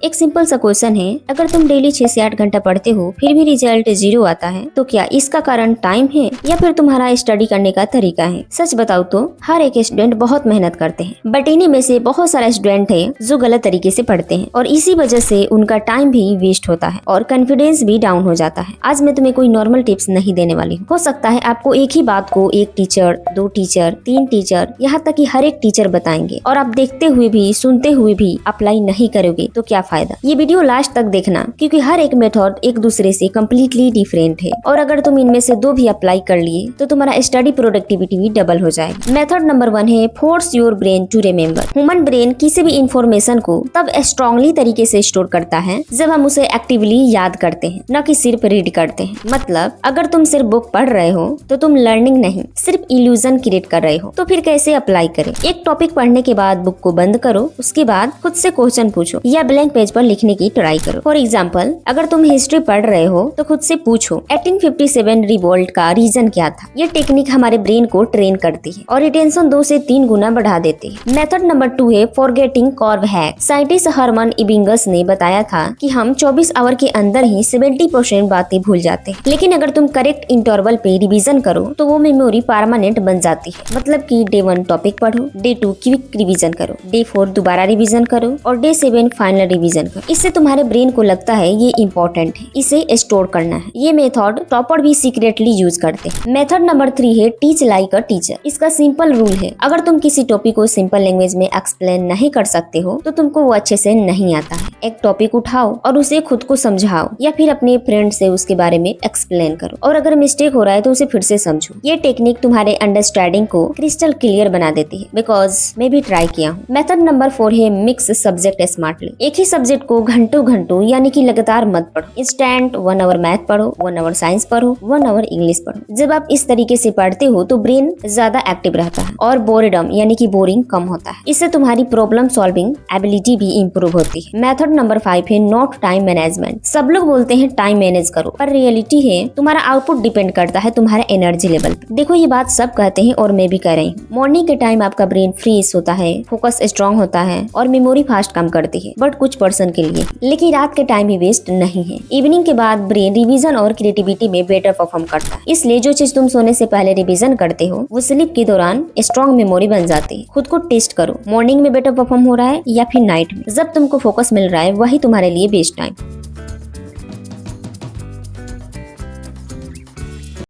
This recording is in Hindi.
एक सिंपल सा क्वेश्चन है, अगर तुम डेली 6 से 8 घंटा पढ़ते हो फिर भी रिजल्ट 0 आता है तो क्या इसका कारण टाइम है या फिर तुम्हारा स्टडी करने का तरीका है? सच बताओ तो हर एक स्टूडेंट बहुत मेहनत करते हैं, बट इन्हीं में से बहुत सारे स्टूडेंट है जो गलत तरीके से पढ़ते हैं और इसी वजह से उनका टाइम भी वेस्ट होता है और कॉन्फिडेंस भी डाउन हो जाता है। आज मैं तुम्हें कोई नॉर्मल टिप्स नहीं देने वाली हूँ। हो सकता है आपको एक ही बात को एक टीचर, 2 टीचर, 3 टीचर, यहाँ तक कि हर एक टीचर बताएंगे और आप देखते हुए भी सुनते हुए भी अप्लाई नहीं करोगे तो क्या फायदा। ये वीडियो लास्ट तक देखना क्योंकि हर एक मेथड एक दूसरे से कम्प्लीटली डिफरेंट है और अगर तुम इनमें से 2 भी अप्लाई कर लिए तो तुम्हारा स्टडी प्रोडक्टिविटी भी डबल हो जाएगी। मेथड नंबर 1 है force your brain to remember. Human brain किसी भी इंफॉर्मेशन को तब स्ट्रांगली तरीके से स्टोर करता है जब हम उसे एक्टिवली याद करते हैं, न कि सिर्फ रीड करते हैं। मतलब अगर तुम सिर्फ बुक पढ़ रहे हो तो तुम लर्निंग नहीं, सिर्फ इल्यूजन क्रिएट कर रहे हो। तो फिर कैसे अप्लाई करें? एक टॉपिक पढ़ने के बाद बुक को बंद करो, उसके बाद खुद से क्वेश्चन पूछो या ब्लैंक पेज पर लिखने की ट्राई करो। फॉर एग्जाम्पल, अगर तुम हिस्ट्री पढ़ रहे हो तो खुद से पूछो 1857 रिवोल्ट का रीजन क्या था। ये टेक्निक हमारे ब्रेन को ट्रेन करती है और रिटेंशन 2 से 3 गुना बढ़ा देती है। मेथड नंबर 2 है forgetting curve hack. Scientist Hermann Ebbinghaus ने बताया था कि हम 24 आवर के अंदर ही 70% बातें भूल जाते हैं, लेकिन अगर तुम करेक्ट इंटरवल पे रिवीजन करो तो वो मेमोरी परमानेंट बन जाती है। मतलब कि डे 1 टॉपिक पढ़ो, डे 2 क्विक रिवीजन करो, डे 4 दोबारा रिवीजन करो और डे 7 फाइनल रिवीजन करो। इससे तुम्हारे ब्रेन को लगता है ये इम्पोर्टेंट है, इसे स्टोर करना है। ये मेथड टॉपर भी सीक्रेटली यूज करते हैं। मेथड नंबर 3 है टीच लाइक अ टीचर। इसका सिंपल रूल है, अगर तुम किसी टॉपिक को सिंपल लैंग्वेज में एक्सप्लेन नहीं कर सकते हो तो तुमको वो अच्छे से नहीं आता है। एक टॉपिक उठाओ और उसे खुद को समझाओ या फिर अपने फ्रेंड से उसके बारे में एक्सप्लेन करो और अगर मिस्टेक हो रहा है तो उसे फिर से समझो। ये टेक्निक तुम्हारे अंडरस्टैंडिंग को क्रिस्टल क्लियर बना देती है, बिकॉज मैं भी ट्राई किया हूँ। मेथड नंबर 4 है मिक्स सब्जेक्ट स्मार्टली। एक ही सब्जेक्ट को घंटों यानी कि लगातार मत पढ़ो। इंस्टेंट 1 आवर मैथ पढ़ो, 1 आवर साइंस पढ़ो, 1 आवर इंग्लिश पढ़ो। जब आप इस तरीके से पढ़ते हो तो ब्रेन ज्यादा एक्टिव रहता है और बोरेडम यानी कि बोरिंग कम होता है। इससे तुम्हारी प्रॉब्लम सॉल्विंग एबिलिटी भी इम्प्रूव होती है। मेथड नंबर 5 है नॉट टाइम मैनेजमेंट। सब लोग बोलते हैं टाइम मैनेज करो, पर रियलिटी है तुम्हारा आउटपुट डिपेंड करता है तुम्हारे एनर्जी लेवल पे। देखो ये बात सब कहते हैं और मैं भी कह रही हूँ। मॉर्निंग के टाइम आपका ब्रेन फ्रेश होता है, फोकस स्ट्रॉन्ग होता है और मेमोरी फास्ट काम करती है, बट कुछ पर्सन के लिए। लेकिन रात के टाइम भी वेस्ट नहीं है। इवनिंग के बाद ब्रेन रिवीजन और क्रिएटिविटी में बेटर परफॉर्म करता है। इसलिए जो चीज तुम सोने से पहले रिवीजन करते हो वो स्लीप के दौरान स्ट्रॉन्ग मेमोरी बन जाती है। खुद को टेस्ट करो, मॉर्निंग में बेटर परफॉर्म हो रहा है या फिर नाइट में। जब तुमको फोकस मिल रहा है वही तुम्हारे लिए बेस्ट टाइम।